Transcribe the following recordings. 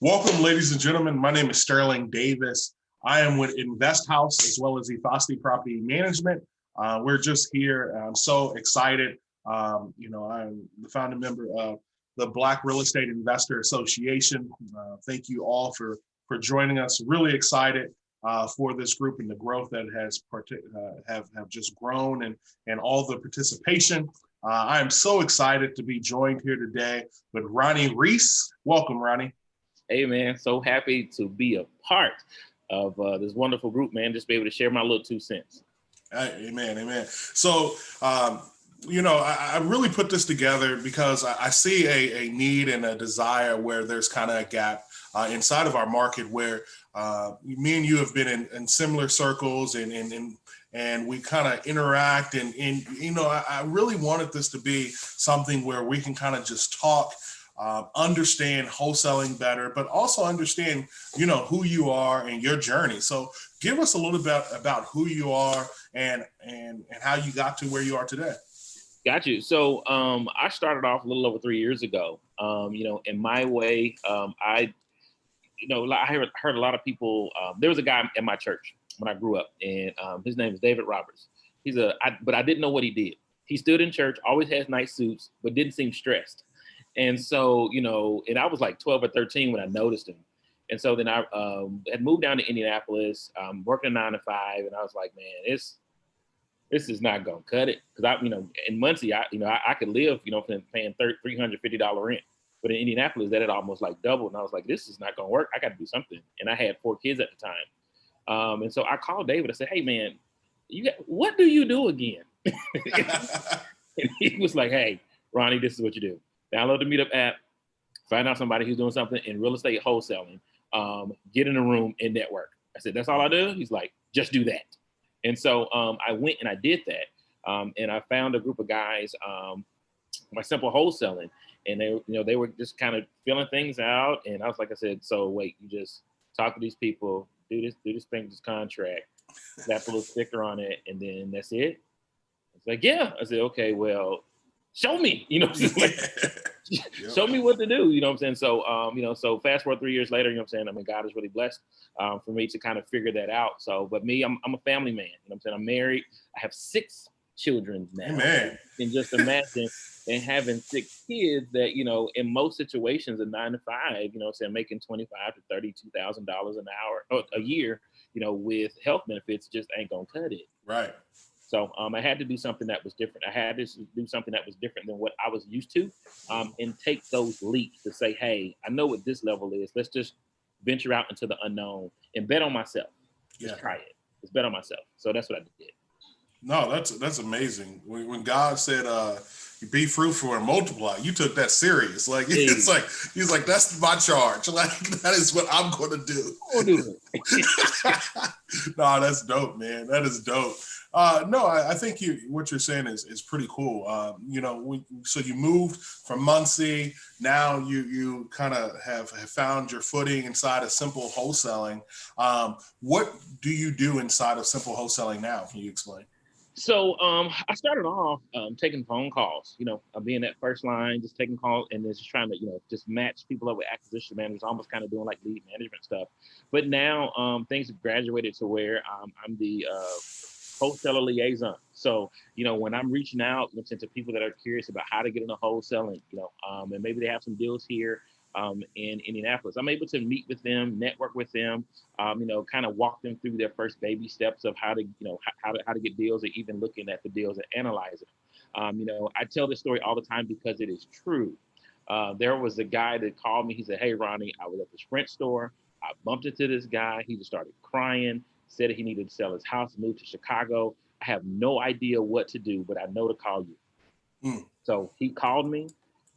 Welcome, ladies and gentlemen. My name is Sterling Davis. I am with Invest House as well as Efosti Property Management. We're just here. I'm so excited. I'm the founding member of the Black Real Estate Investor Association. Thank you all for joining us. Really excited for this group and the growth that has have just grown and all the participation. I am so excited to be joined here today with Ronnie Reese. Welcome, Ronnie. Hey, man, so happy to be a part of this wonderful group, man. Just be able to share my little 2 cents. Amen. So, I really put this together because I see a need and a desire where there's kind of a gap inside of our market where me and you have been in similar circles and we kind of interact. And I really wanted this to be something where we can kind of just talk, understand wholesaling better, but also understand, who you are and your journey. So give us a little bit about who you are and how you got to where you are today. Got you. So I started off a little over 3 years ago. In my way, I heard a lot of people. There was a guy in my church when I grew up, and his name is David Roberts. But I didn't know what he did. He stood in church, always has nice suits, but didn't seem stressed. And so, and I was like 12 or 13 when I noticed him. And so then I had moved down to Indianapolis, working a 9 to 5. And I was like, man, this is not going to cut it. Cause in Muncie, I could live, paying $350 rent. But in Indianapolis, that had almost like doubled. And I was like, this is not going to work. I got to do something. And I had 4 kids at the time. And so I called David. I said, hey, man, what do you do again? And he was like, hey, Ronnie, this is what you do. Download the Meetup app, find out somebody who's doing something in real estate wholesaling, get in a room and network. I said, that's all I do? He's like, just do that. And so I went and I did that. And I found a group of guys, my simple wholesaling, and they were just kind of filling things out. And I was like, I said, so wait, you just talk to these people, do this thing, this contract, slap a little sticker on it, and then that's it? It's like, yeah. I said, okay, well, show me, show me what to do, you know what I'm saying? So, so fast forward 3 years later, God is really blessed for me to kind of figure that out. So, but me, I'm a family man, I'm married. I have 6 children now. Amen. And just imagine and having 6 kids that, in most situations, a 9 to 5, making $25,000 to $32,000 an hour, or a year, with health benefits just ain't gonna cut it. Right. So I had to do something that was different. I had to do something that was different than what I was used to, and take those leaps to say, hey, I know what this level is. Let's just venture out into the unknown and bet on myself. Just try it. Just bet on myself. So that's what I did. No, that's amazing. When God said, be fruitful and multiply, you took that serious. Like, it's like, he's like, that's my charge. Like, that is what I'm going to do. I'll do it. No, that's dope, man. That is dope. No, I think what you're saying is pretty cool. So you moved from Muncie. Now you kind of have found your footing inside of simple wholesaling. What do you do inside of simple wholesaling now? Can you explain? So I started off taking phone calls, being that first line, just taking calls and then just trying to, just match people up with acquisition managers, almost kind of doing like lead management stuff. But now things have graduated to where I'm the wholesaler liaison. So, when I'm reaching out to people that are curious about how to get into wholesaling, and maybe they have some deals here in Indianapolis, I'm able to meet with them, network with them, kind of walk them through their first baby steps of how to, how to get deals, or even looking at the deals and analyzing them. I tell this story all the time because it is true. There was a guy that called me. He said, hey, Ronnie, I was at the Sprint store. I bumped into this guy. He just started crying, said he needed to sell his house, move to Chicago. I have no idea what to do, but I know to call you. So he called me.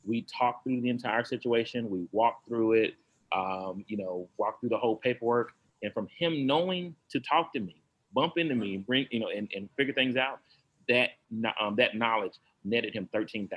We talked through the entire situation. We walked through it, walked through the whole paperwork. And from him knowing to talk to me, bump into me, bring, and figure things out, that knowledge netted him $13,000.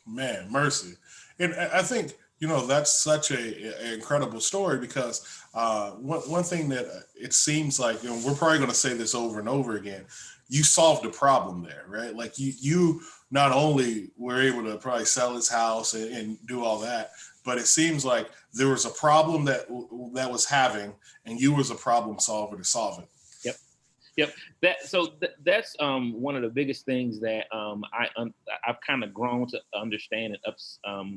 Man, mercy. And I think That's such a incredible story because one thing that it seems like, we're probably going to say this over and over again, you solved a problem there, right? Like you not only were able to probably sell his house and do all that, but it seems like there was a problem that was having, and you was a problem solver to solve it. Yep. Yep. That's one of the biggest things that I've kind of grown to understand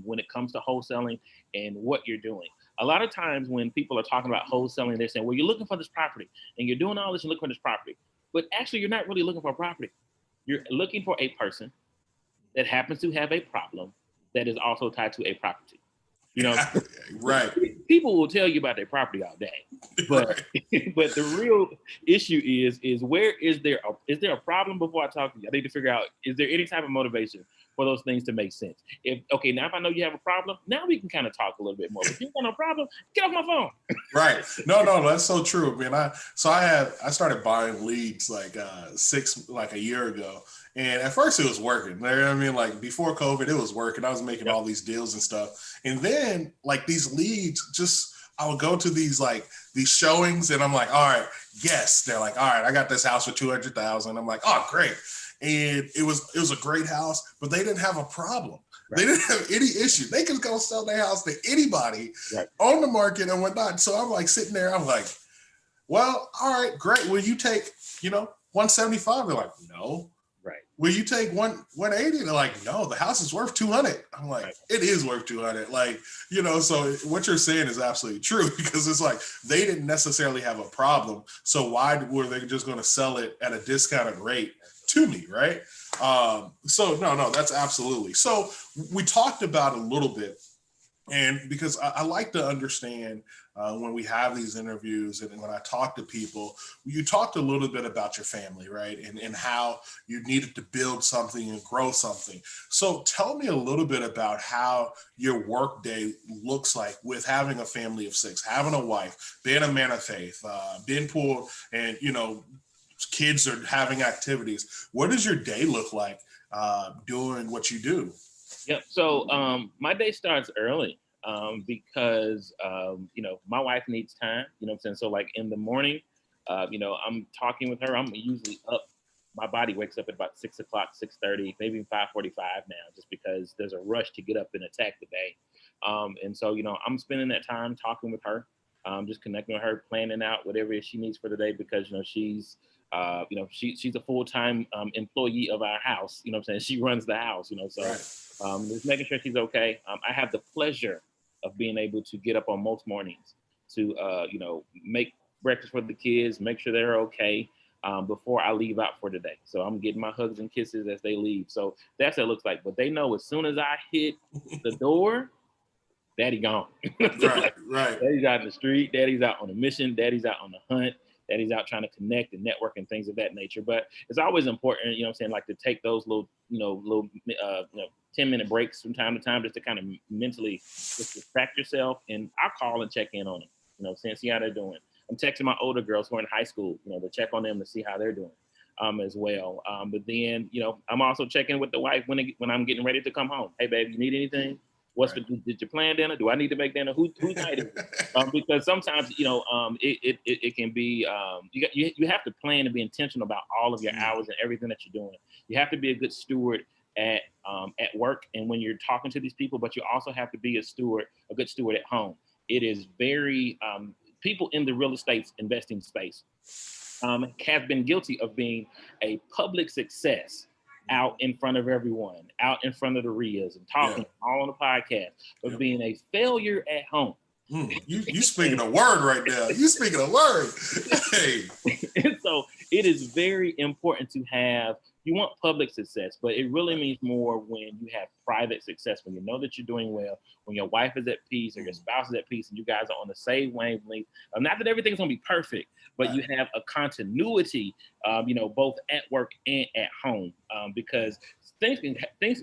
when it comes to wholesaling and what you're doing. A lot of times when people are talking about wholesaling, they're saying, "Well, you're looking for this property and you're doing all this, you're looking for this property," but actually, you're not really looking for a property. You're looking for a person that happens to have a problem that is also tied to a property. You know, Right. people will tell you about their property all day, but Right. but the real issue is where is there a problem before I talk to you? I need to figure out, is there any type of motivation for those things to make sense? Now if I know you have a problem, now we can kind of talk a little bit more. But if you got no problem, get off my phone. Right. No, that's so true. Man, I started buying leads like a year ago. And at first it was working. You know what I mean? Like before COVID, it was working. I was making Yep. all these deals and stuff. And then like these leads, I would go to these showings and I'm like, all right, yes. They're like, all right, I got this house for 200,000. I'm like, oh, great. And it was a great house, but they didn't have a problem. Right. They didn't have any issue. They could go sell their house to anybody Right. on the market and whatnot. So I'm like sitting there, I'm like, well, all right, great. Will you take, 175? They're like, no. Right. Will you take 180? They're like, no, the house is worth 200. I'm like, Right. It is worth 200. Like, so what you're saying is absolutely true because it's like they didn't necessarily have a problem. So why were they just going to sell it at a discounted rate to me, right? So no, that's absolutely. So we talked about a little bit, and because I like to understand when we have these interviews and when I talk to people, you talked a little bit about your family, right? And how you needed to build something and grow something. So tell me a little bit about how your work day looks like with having a family of 6, having a wife, being a man of faith, being poor, and, kids are having activities. What does your day look like doing what you do? Yep. So my day starts early because my wife needs time. You know what I'm saying? So like in the morning, I'm talking with her. I'm usually up. My body wakes up at about 6 o'clock, 6:30, maybe 5:45 now, just because there's a rush to get up and attack the day. And so I'm spending that time talking with her, just connecting with her, planning out whatever she needs for the day because she's a full-time employee of our house. You know what I'm saying? She runs the house. So. Right. Just making sure she's okay. I have the pleasure of being able to get up on most mornings to, make breakfast for the kids, make sure they're okay before I leave out for the day. So I'm getting my hugs and kisses as they leave. So that's what it looks like. But they know as soon as I hit the door, Daddy gone. Right. Right. Daddy's out in the street. Daddy's out on a mission. Daddy's out on the hunt. Daddy's out trying to connect and network and things of that nature. But it's always important, like to take those little 10-minute breaks from time to time just to kind of mentally just distract yourself. And I'll call and check in on them, see how they're doing. I'm texting my older girls who are in high school, to check on them to see how they're doing as well. But then, I'm also checking with the wife when I'm getting ready to come home. Hey, babe, you need anything? Did you plan dinner? Do I need to make dinner? Who's night is it? Because sometimes, it can be, you have to plan and be intentional about all of your hours and everything that you're doing. You have to be a good steward at work and when you're talking to these people, but you also have to be a good steward at home. It is very, people in the real estate investing space have been guilty of being a public success out in front of everyone, out in front of the RIAs and talking all on the podcast, but being a failure at home. You speaking a word right now. You speaking a word. Hey. And so it is very important to have, you want public success, but it really means more when you have private success, when you know that you're doing well, when your wife is at peace or your spouse is at peace and you guys are on the same wavelength. Not that everything's gonna be perfect, but you have a continuity, both at work and at home, because things can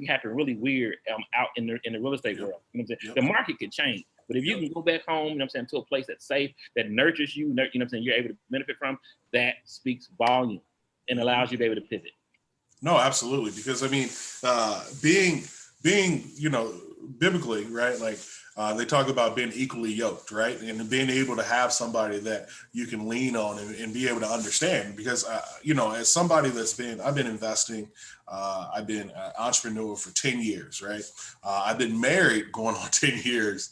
happen really weird out in the real estate world. You know what I'm saying? The market could change. But if you can go back home, to a place that's safe, that nurtures you, you're able to benefit from, that speaks volume and allows you to be able to pivot. No, absolutely. Because I mean, being, biblically, right? Like they talk about being equally yoked, right? And being able to have somebody that you can lean on and be able to understand. Because, as somebody I've been investing, I've been an entrepreneur for 10 years, right? I've been married going on 10 years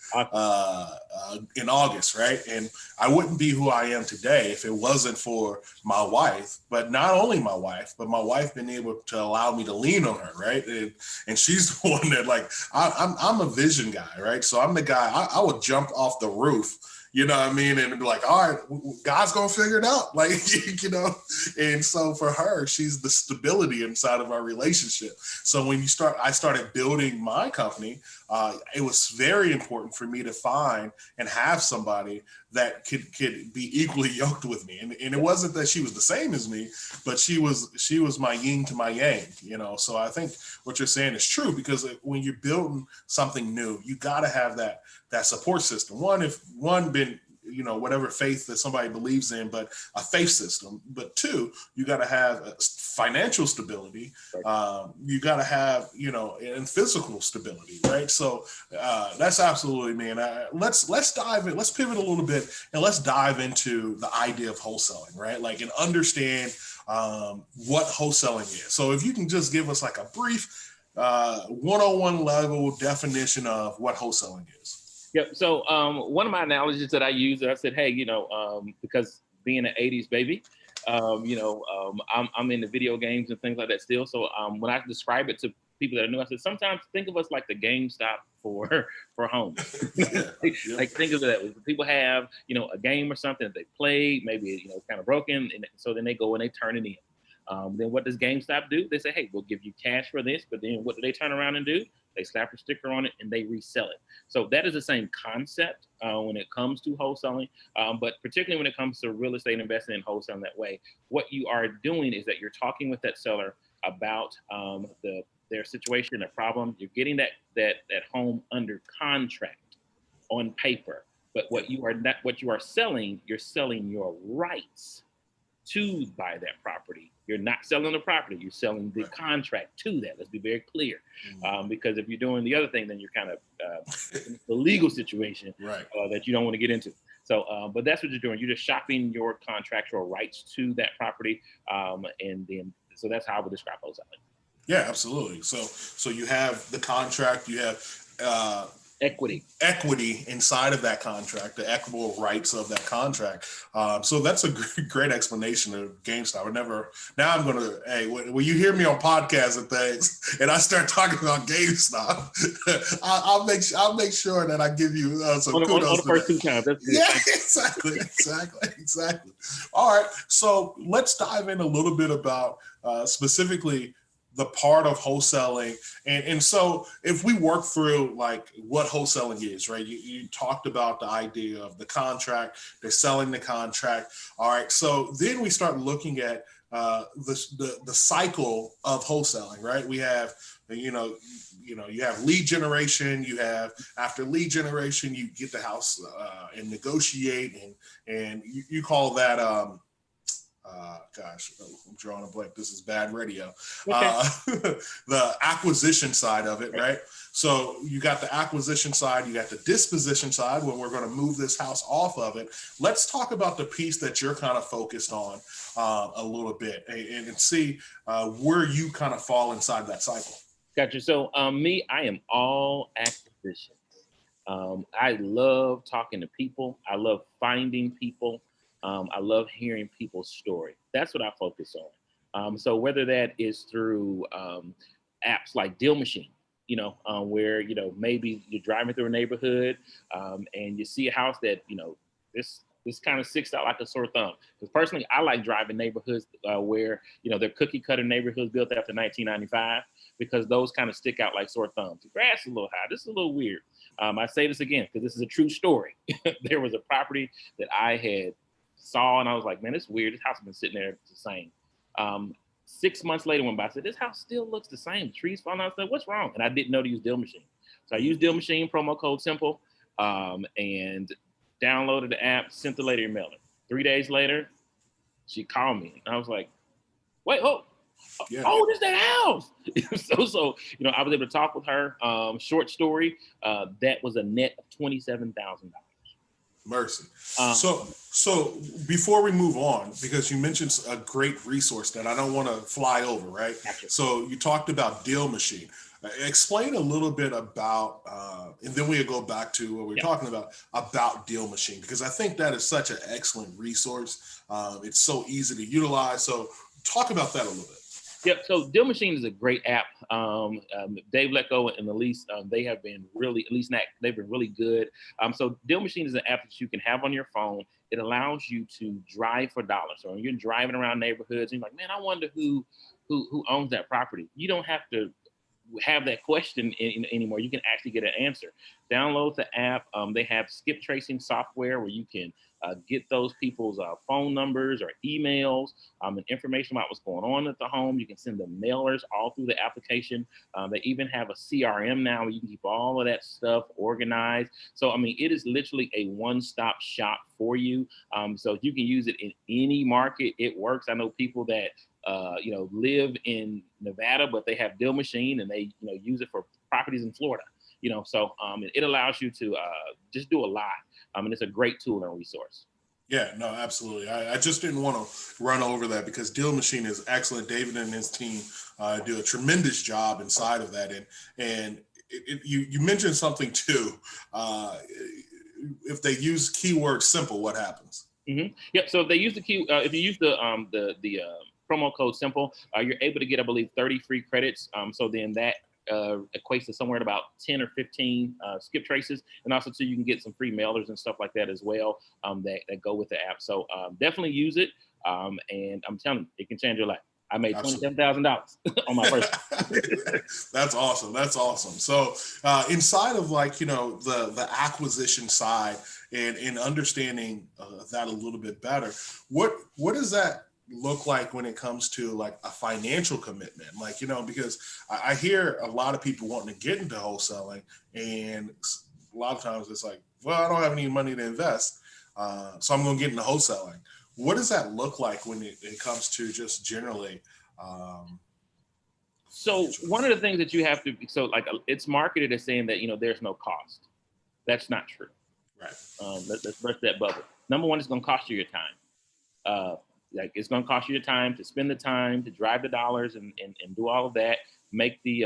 in August, right? And I wouldn't be who I am today if it wasn't for my wife, but not only my wife, but my wife being able to allow me to lean on her, right? And she's the one that, like, I'm a vision guy, right? So I'm the guy, I would jump off the roof, you know what I mean? And be like, all right, God's gonna figure it out. Like, and so for her, she's the stability inside of our relationship. So when I started building my company, it was very important for me to find and have somebody that could be equally yoked with me. And it wasn't that she was the same as me, but she was my yin to my yang, So I think what you're saying is true, because when you're building something new, you got to have that support system. One been, whatever faith that somebody believes in, but a faith system. But two, you got to have financial stability. You got to have, and physical stability, right? So that's absolutely, man. Let's dive in. Let's pivot a little bit and let's dive into the idea of wholesaling, right? Like, and understand what wholesaling is. So if you can just give us like a brief 101 level definition of what wholesaling is. Yep. So one of my analogies that I use, I said, hey, because being an 80s baby, I'm into video games and things like that still. So when I describe it to people that are new, I said, sometimes think of us like the GameStop for homes. Like, think of it that way. People have, a game or something that they played, maybe, it's kind of broken. And so then they go and they turn it in. Then what does GameStop do? They say, hey, we'll give you cash for this. But then what do they turn around and do? They slap a sticker on it and they resell it. So that is the same concept when it comes to wholesaling, but particularly when it comes to real estate investing in wholesaling that way. What you are doing is that you're talking with that seller about their situation, their problem. You're getting that home under contract on paper. But what you are selling, you're selling your rights to buy that property. You're not selling the property, you're selling the contract to that. Let's be very clear. Because if you're doing the other thing, then you're kind of the legal situation that you don't want to get into. So, but that's what you're doing. You're just shopping your contractual rights to that property. So that's how I would describe wholesaling. Yeah, absolutely. So you have the contract, you have equity inside of that contract, the equitable rights of that contract. So that's a great explanation of GameStop. Now I'm going to, hey, when you hear me on podcasts and things and I start talking about GameStop, I'll make sure that I give you some kudos. On the first two times. Exactly. All right. So let's dive in a little bit about specifically the part of wholesaling. And so if we work through like what wholesaling is, right? You talked about the idea of the contract, they're selling the contract. All right. So then we start looking at the cycle of wholesaling, right? We have, you have lead generation, you have after lead generation, you get the house and negotiate and you call that, I'm drawing a blank. This is bad radio. Okay. The acquisition side of it, right? So you got the acquisition side, you got the disposition side when we're going to move this house off of it. Let's talk about the piece that you're kind of focused on a little bit and see where you kind of fall inside that cycle. Gotcha. So I am all acquisitions. I love talking to people. I love finding people. I love hearing people's story. That's what I focus on. So whether that is through apps like Deal Machine, where, maybe you're driving through a neighborhood and you see a house that, this kind of sticks out like a sore thumb. Because personally, I like driving neighborhoods where, they're cookie cutter neighborhoods built after 1995, because those kind of stick out like sore thumbs. The grass is a little high. This is a little weird. I say this again, because this is a true story. There was a property that I had saw and I was like, man, it's weird. This house has been sitting there the same. 6 months later went by, I said, this house still looks the same. The trees falling out. I said, what's wrong? And I didn't know to use Deal Machine. So I used Deal Machine, promo code SIMPLE, and downloaded the app, sent the lady a mailer. 3 days later, she called me. And I was like, wait, Yeah. Oh, this that house. So I was able to talk with her. Short story, that was a net of $27,000. Mercy. Um, So before we move on, because you mentioned a great resource that I don't want to fly over, right? Gotcha. So you talked about Deal Machine. Explain a little bit about, and then we'll go back to what we're talking about Deal Machine, because I think that is such an excellent resource. It's so easy to utilize. So talk about that a little bit. Yep. So Deal Machine is a great app. Dave Lecko and Elise, they have been really, at least they've been really good. So Deal Machine is an app that you can have on your phone. It allows you to drive for dollars. So when you're driving around neighborhoods, and you're like, man, I wonder who owns that property. You don't have to have that question anymore. You can actually get an answer. Download the app. They have skip tracing software where you can get those people's phone numbers or emails and information about what's going on at the home. You can send them mailers all through the application. They even have a CRM now where you can keep all of that stuff organized. So, it is literally a one-stop shop for you. So you can use it in any market. It works. I know people that live in Nevada, but they have Deal Machine and they, use it for properties in Florida. So it allows you to just do a lot. And it's a great tool and resource. Yeah, no, absolutely. I just didn't want to run over that because Deal Machine is excellent. David and his team do a tremendous job inside of that. And you mentioned something too. If they use keyword simple, what happens? Mm-hmm. Yep. So if they use if you use the promo code simple, you're able to get, I believe, 30 free credits. So then that equates to somewhere at about 10 or 15 skip traces. And also too, you can get some free mailers and stuff like that as well that go with the app. So definitely use it. And I'm telling you, it can change your life. I made $27,000 on my first. That's awesome. That's awesome. So inside of the acquisition side and understanding that a little bit better, what does that look like when it comes to like a financial commitment? Because I hear a lot of people wanting to get into wholesaling, and a lot of times it's like, well, I don't have any money to invest, so I'm going to get into wholesaling. What does that look like when it comes to just generally? So one of the things that you have to, it's marketed as saying that, there's no cost. That's not true. Right. Let's burst that bubble. Number one, it's going to cost you your time. It's going to cost you your time to spend the time to drive the dollars and do all of that, make the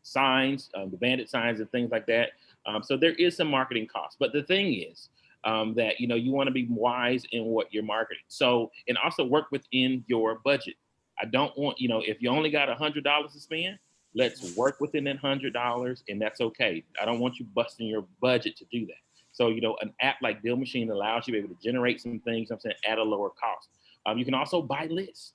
signs, the bandit signs and things like that. So there is some marketing cost, but the thing is that, you want to be wise in what you're marketing. So, and also work within your budget. I don't want, if you only got $100 to spend, let's work within that $100 and that's okay. I don't want you busting your budget to do that. So, an app like Deal Machine allows you to be able to generate some things, at a lower cost. You can also buy lists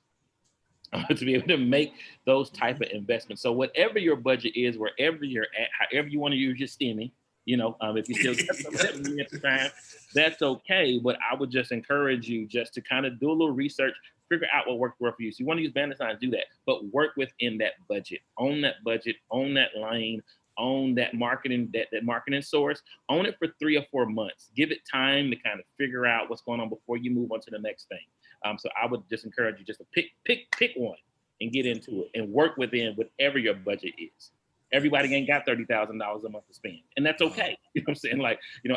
to be able to make those type of investments. So whatever your budget is, wherever you're at, however you want to use your STEMI, if you still got some at the time, that's okay. But I would just encourage you just to kind of do a little research, figure out what works well for you. So you want to use bandit signs, do that, but work within that budget, own that lane, own that marketing, that marketing source, own it for 3 or 4 months. Give it time to kind of figure out what's going on before you move on to the next thing. So I would just encourage you just to pick one and get into it and work within whatever your budget is. Everybody ain't got $30,000 a month to spend, and that's okay. You know what I'm saying?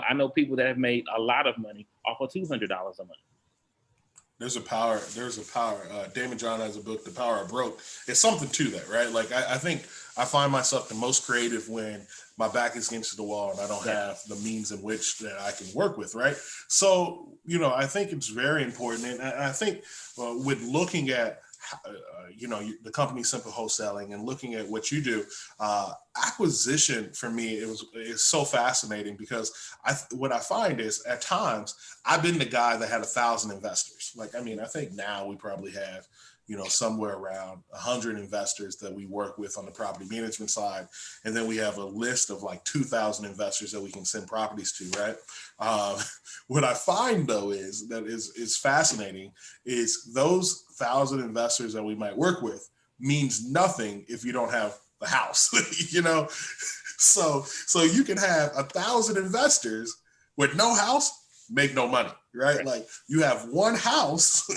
I know people that have made a lot of money off of $200 a month. There's a power. Damon John has a book, The Power of Broke. It's something to that, right? Like I think I find myself the most creative when my back is against the wall and I don't have the means in which that I can work with, right? So, I think it's very important. And I think with looking at, the company Simple Wholesaling and looking at what you do, acquisition for me, is so fascinating because what I find is at times I've been the guy that had 1,000 investors. I think now we probably have, somewhere around 100 investors that we work with on the property management side. And then we have a list of like 2,000 investors that we can send properties to, right? What I find though is that is fascinating is those 1,000 investors that we might work with means nothing if you don't have the house, So you can have 1,000 investors with no house make no money, right? Right. Like you have one house,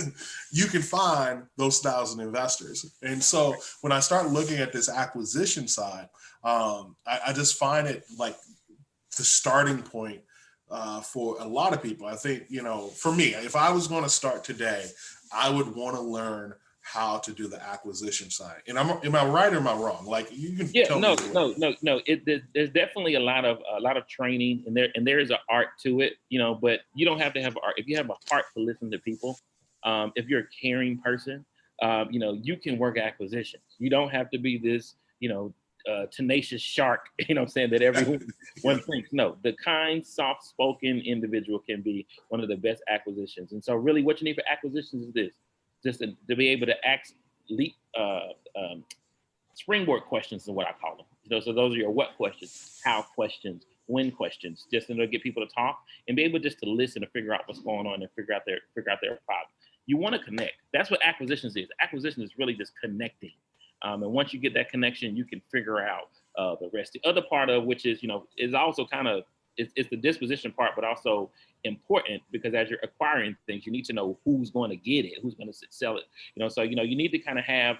you can find those 1,000 investors. And so when I start looking at this acquisition side, I just find it like the starting point for a lot of people. I think, for me, if I was going to start today, I would want to learn how to do the acquisition side. And am I right or am I wrong? Like you can Yeah, tell no, me. no, no, no. There's definitely a lot of training, and there is an art to it, But you don't have to have art if you have a heart to listen to people. If you're a caring person, you can work acquisitions. You don't have to be this, tenacious shark. What I'm saying, that everyone one thinks. No, the kind, soft-spoken individual can be one of the best acquisitions. And so, really, what you need for acquisitions is this: just to be able to ask leap. Springboard questions is what I call them. So those are your what questions, how questions, when questions, just to get people to talk and be able just to listen to figure out what's going on and figure out their problem. You want to connect. That's what acquisitions is. Acquisition is really just connecting. And once you get that connection, you can figure out the rest. The other part of which is also kind of it's the disposition part, but also important because as you're acquiring things, you need to know who's going to get it, who's going to sell it. So you need to kind of have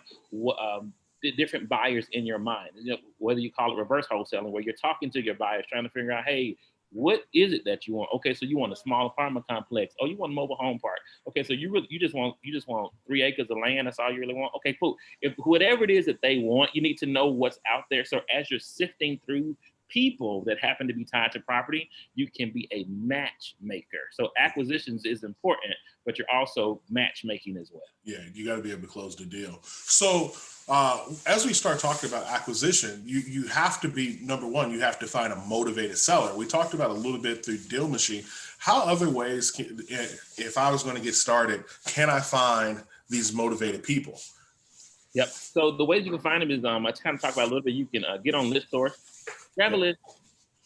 the different buyers in your mind. Whether you call it reverse wholesaling, where you're talking to your buyers, trying to figure out, hey, what is it that you want? Okay, so you want a small apartment complex. Oh, you want a mobile home park. Okay, so you just want 3 acres of land. That's all you really want. Okay, cool. If whatever it is that they want, you need to know what's out there. So as you're sifting through people that happen to be tied to property, you can be a matchmaker. So acquisitions is important, but you're also matchmaking as well. Yeah, you got to be able to close the deal. So as we start talking about acquisition, you have to be, number one, you have to find a motivated seller. We talked about a little bit through Deal Machine. How other ways, if I was going to get started, can I find these motivated people? Yep. So the ways you can find them is I kind of talk about a little bit. You can get on ListSource, grab a list,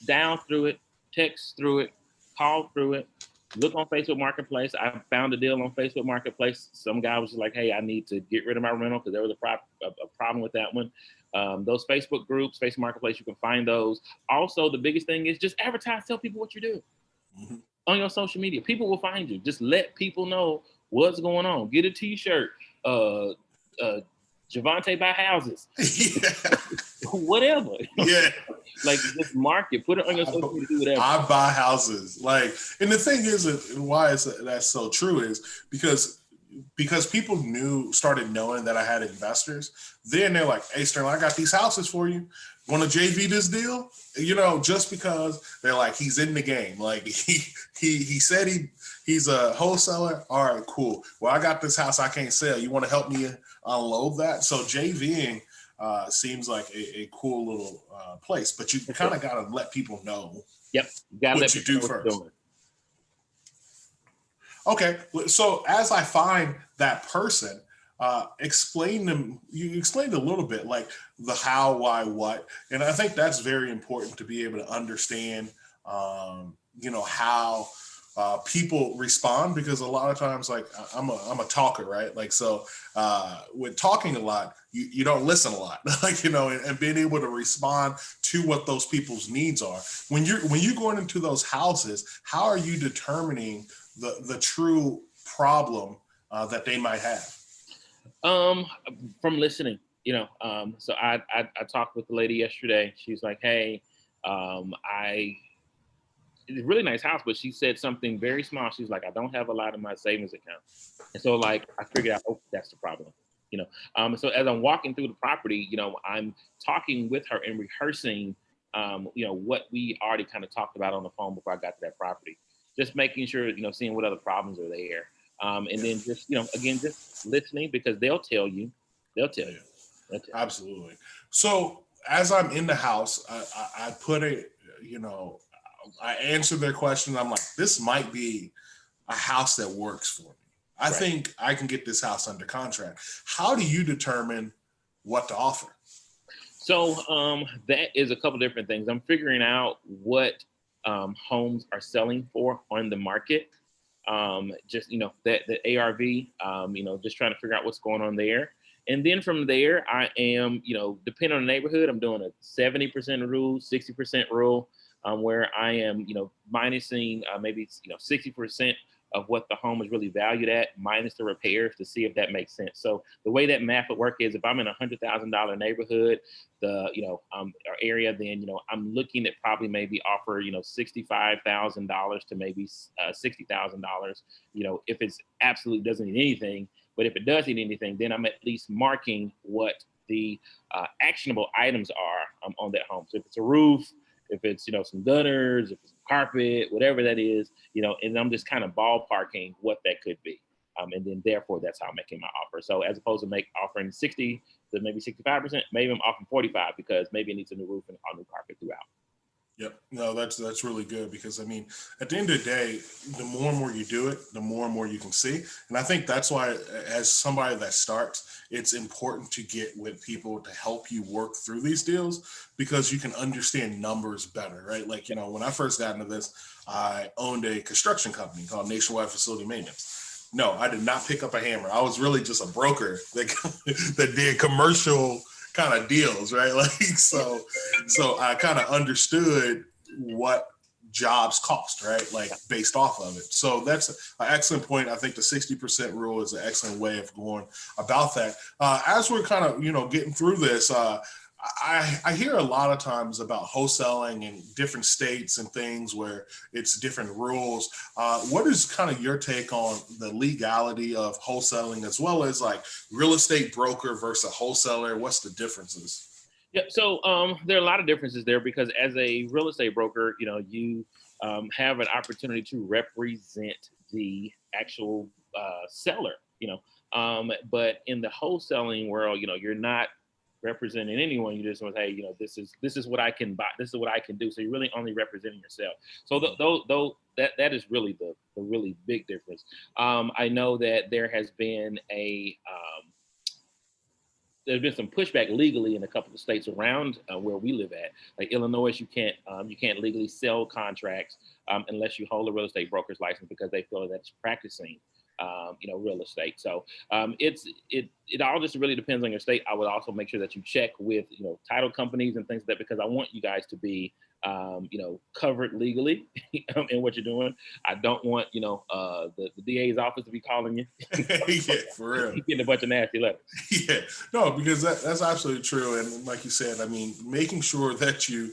down through it, text through it, call through it, look on Facebook Marketplace. I found a deal on Facebook Marketplace. Some guy was like, hey, I need to get rid of my rental because there was a problem with that one. Those Facebook groups, Facebook Marketplace, you can find those. Also, the biggest thing is just advertise, tell people what you do on your social media. People will find you. Just let people know what's going on. Get a t-shirt, Javante buy houses. Yeah. Whatever. Yeah. Like just market, put it on your social media, do whatever. I buy houses. And the thing is, why that's so true is because people started knowing that I had investors. Then they're like, hey, Sterling, I got these houses for you. Want to JV this deal? Just because they're like, he's in the game. Like he said he's a wholesaler. All right, cool. Well, I got this house I can't sell. You want to help me unload that? So JVing seems like a cool little place, but you kind of got to let people know. Yep, you gotta what you do first. Okay, so as I find that person, you explained a little bit like the how, why, what, and I think that's very important to be able to understand, how people respond, because a lot of times, like I'm a talker, right? Like, so with talking a lot, you don't listen a lot, and being able to respond to what those people's needs are. When you're going into those houses, how are you determining the true problem that they might have? From listening, so I talked with the lady yesterday. She's like, hey, it's a really nice house, but she said something very small. She's like, I don't have a lot in my savings account. And so like, I figured out, oh, that's the problem. So as I'm walking through the property, I'm talking with her and rehearsing, what we already kind of talked about on the phone before I got to that property, just making sure, seeing what other problems are there. And then just, again, just listening, because they'll tell you. Absolutely. So as I'm in the house, I put it, I answer their question. I'm like, this might be a house that works for me. I think I can get this house under contract. How do you determine what to offer? So that is a couple different things. I'm figuring out what homes are selling for on the market. Just, the ARV, just trying to figure out what's going on there. And then from there, I am, depending on the neighborhood, I'm doing a 70% rule, 60% rule. where I am, minusing maybe 60% of what the home is really valued at, minus the repairs, to see if that makes sense. So the way that math would work is, if I'm in $100,000 neighborhood, our area, then I'm looking at probably maybe offer $65,000 to maybe $60,000. If it's absolutely doesn't need anything, but if it does need anything, then I'm at least marking what the actionable items are on that home. So if it's a roof, if it's some gutters, if it's carpet, whatever that is, and I'm just kind of ballparking what that could be, and then therefore that's how I'm making my offer. So as opposed to offering 60 to maybe 65%, maybe I'm offering 45 because maybe it needs a new roof and a new carpet throughout. Yep. No, that's really good, because I mean, at the end of the day, the more and more you do it, the more and more you can see. And I think that's why, as somebody that starts, it's important to get with people to help you work through these deals, because you can understand numbers better, right? Like, when I first got into this, I owned a construction company called Nationwide Facility Maintenance. No, I did not pick up a hammer. I was really just a broker that did commercial kind of deals, right? Like, so I kind of understood what jobs cost, right? Like, based off of it. So that's an excellent point. I think the 60% rule is an excellent way of going about that. As we're kind of, getting through this, I hear a lot of times about wholesaling in different states and things where it's different rules. What is kind of your take on the legality of wholesaling, as well as like real estate broker versus a wholesaler? What's the differences? Yeah, so there are a lot of differences there, because as a real estate broker, you have an opportunity to represent the actual seller, but in the wholesaling world, you're not representing anyone. You just want to say, this is what I can buy, this is what I can do. So you're really only representing yourself. So that is really the really big difference. I know that there's been some pushback legally in a couple of states around where we live at. Like Illinois, you can't legally sell contracts unless you hold a real estate broker's license, because they feel that it's practicing real estate. So it all just really depends on your state. I would also make sure that you check with title companies and things like that, because I want you guys to be covered legally in what you're doing. I don't want the DA's office to be calling you. Yeah, for real. Getting a bunch of nasty letters. Yeah, no, because that's absolutely true. And like you said, I mean, making sure that you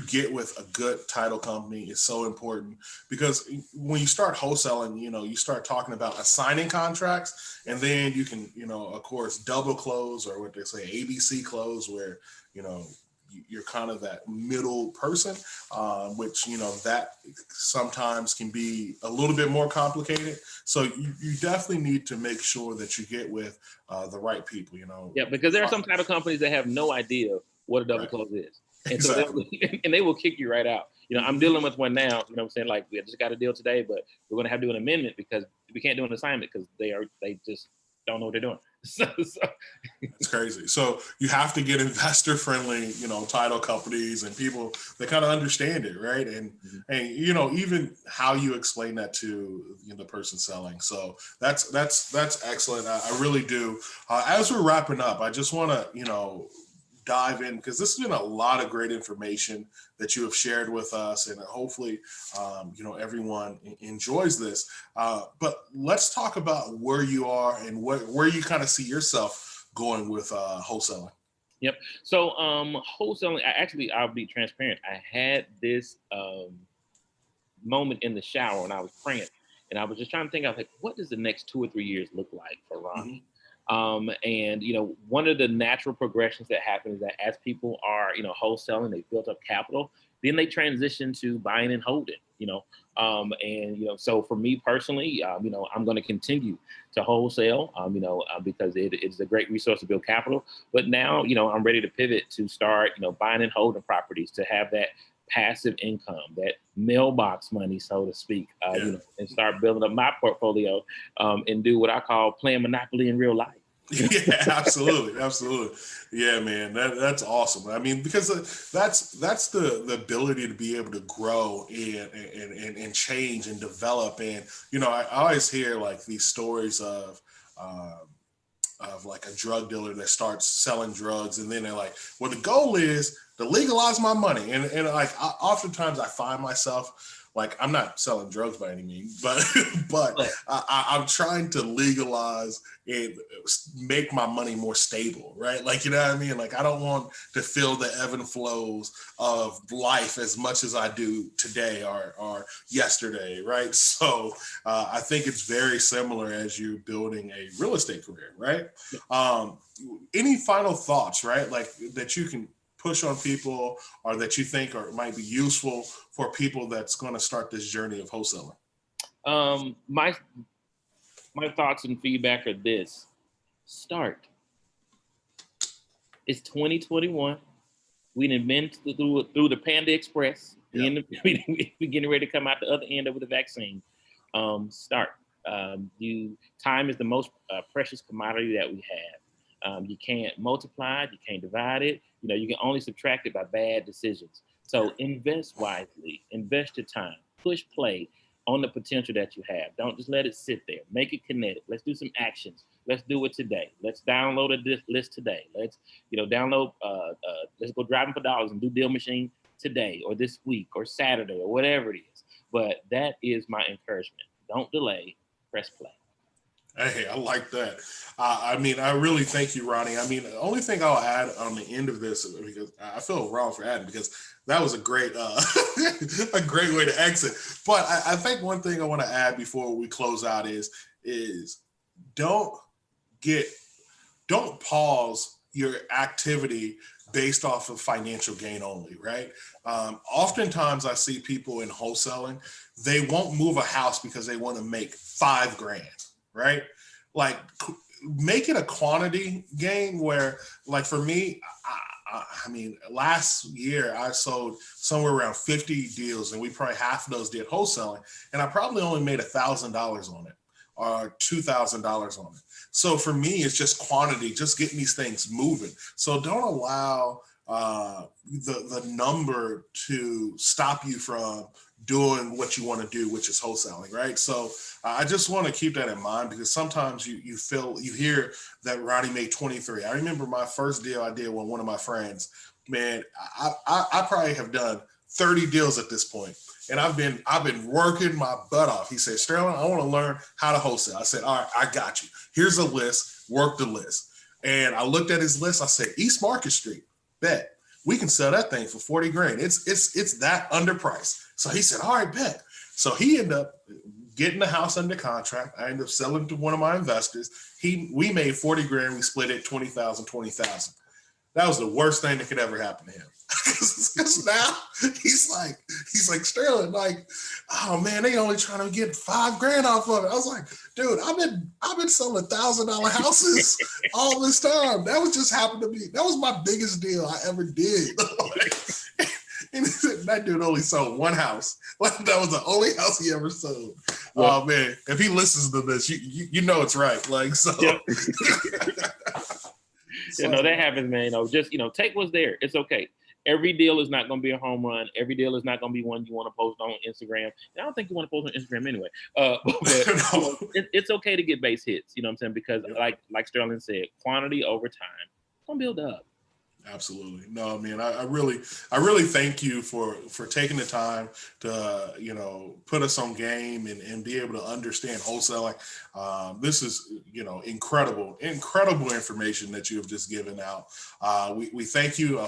get with a good title company is so important, because when you start wholesaling, you start talking about assigning contracts, and then you can, of course, double close, or what they say, ABC close, where, you're kind of that middle person, which, that sometimes can be a little bit more complicated. So you definitely need to make sure that you get with the right people, Yeah, because there are some title companies that have no idea what a double Right. close is. And Exactly. so they will kick you right out. I'm dealing with one now, I'm saying, like, we just got a deal today, but we're going to have to do an amendment because we can't do an assignment because they just don't know what they're doing. So It's crazy. So you have to get investor friendly, title companies and people that kind of understand it, right? And even how you explain that to the person selling. So that's excellent. I really do. As we're wrapping up, I just want to dive in, because this has been a lot of great information that you have shared with us, and hopefully everyone enjoys this. But let's talk about where you are and where you kind of see yourself going with wholesaling. Yep. So wholesaling, I'll be transparent. I had this moment in the shower when I was praying, and I was just trying to think, I was like, what does the next 2 or 3 years look like for Ronnie? And one of the natural progressions that happen is that as people are wholesaling, they built up capital, then they transition to buying and holding. So for me personally, I'm going to continue to wholesale, because it's a great resource to build capital. But now, I'm ready to pivot to start, buying and holding properties, to have that passive income, that mailbox money, so to speak, and start building up my portfolio, and do what I call playing Monopoly in real life. Yeah, absolutely, absolutely. Yeah, man, that's awesome. I mean, because that's the ability to be able to grow and change and develop. And I always hear like these stories of like a drug dealer that starts selling drugs, and then they're like, well, the goal is to legalize my money. And like oftentimes I find myself like, I'm not selling drugs by any means, but I'm trying to legalize and make my money more stable, right? Like, you know what I mean? Like, I don't want to feel the ebb and flows of life as much as I do today or yesterday, right? So I think it's very similar as you building a real estate career, right? Any final thoughts, right? Like that you can push on people or that you think might be useful for people that's going to start this journey of wholesaling? My thoughts and feedback are this: start. It's 2021. We done been through the Panda Express. Yeah. We getting ready to come out the other end with the vaccine. Start. Time is the most precious commodity that we have. You can't multiply it, you can't divide it. You know, you can only subtract it by bad decisions. So invest wisely, invest your time, push play on the potential that you have. Don't just let it sit there. Make it kinetic. Let's do some actions. Let's do it today. Let's download a list today. Let's, download. Let's go driving for dollars and do Deal Machine today or this week or Saturday or whatever it is. But that is my encouragement. Don't delay. Press play. Hey, I like that. I mean, I really thank you, Ronnie. I mean, the only thing I'll add on the end of this, because I feel wrong for adding, because that was a great, a great way to exit. But I think one thing I want to add before we close out is don't pause your activity based off of financial gain only, right? Oftentimes I see people in wholesaling, they won't move a house because they want to make $5,000. Right? Like, make it a quantity game where, like, for me, I mean, last year I sold somewhere around 50 deals, and we probably half of those did wholesaling, and I probably only made $1,000 on it or $2,000 on it. So for me, it's just quantity, just getting these things moving. So don't allow the number to stop you from doing what you want to do, which is wholesaling, right? So I just want to keep that in mind, because sometimes you hear that Ronnie made 23. I remember my first deal I did with one of my friends. Man, I probably have done 30 deals at this point, and I've been working my butt off. He said, Sterling, I want to learn how to wholesale. I said, all right, I got you. Here's a list. Work the list. And I looked at his list. I said, East Market Street, bet. We can sell that thing for 40 grand. It's that underpriced. So he said, all right, bet. So he ended up getting the house under contract. I ended up selling to one of my investors. We made 40 grand. We split it 20,000. That was the worst thing that could ever happen to him. Because now he's like, Sterling, like, oh man, they only trying to get $5,000 off of it. I was like, dude, I've been selling $1,000 houses all this time. That was just happened to me. That was my biggest deal I ever did. And that dude only sold one house. Like, that was the only house he ever sold. Yeah. Oh man, if he listens to this, you know it's right. Like, so. Yep. So, that happens, man. Just take what's there. It's okay. Every deal is not going to be a home run. Every deal is not going to be one you want to post on Instagram. And I don't think you want to post on Instagram anyway. But it's okay to get base hits. You know what I'm saying? Because like Sterling said, quantity over time, it's going to build up. Absolutely. No, man, I really thank you for taking the time to, put us on game and be able to understand wholesaling. This is, incredible information that you have just given out. We thank you. I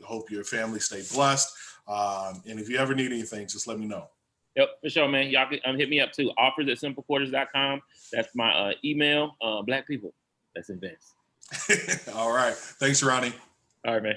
hope your family stay blessed. And if you ever need anything, just let me know. Yep, for sure, man. Y'all can hit me up too. offers@simplequarters.com. That's my email. Black people, let's invest. All right. Thanks, Ronnie. All right, man.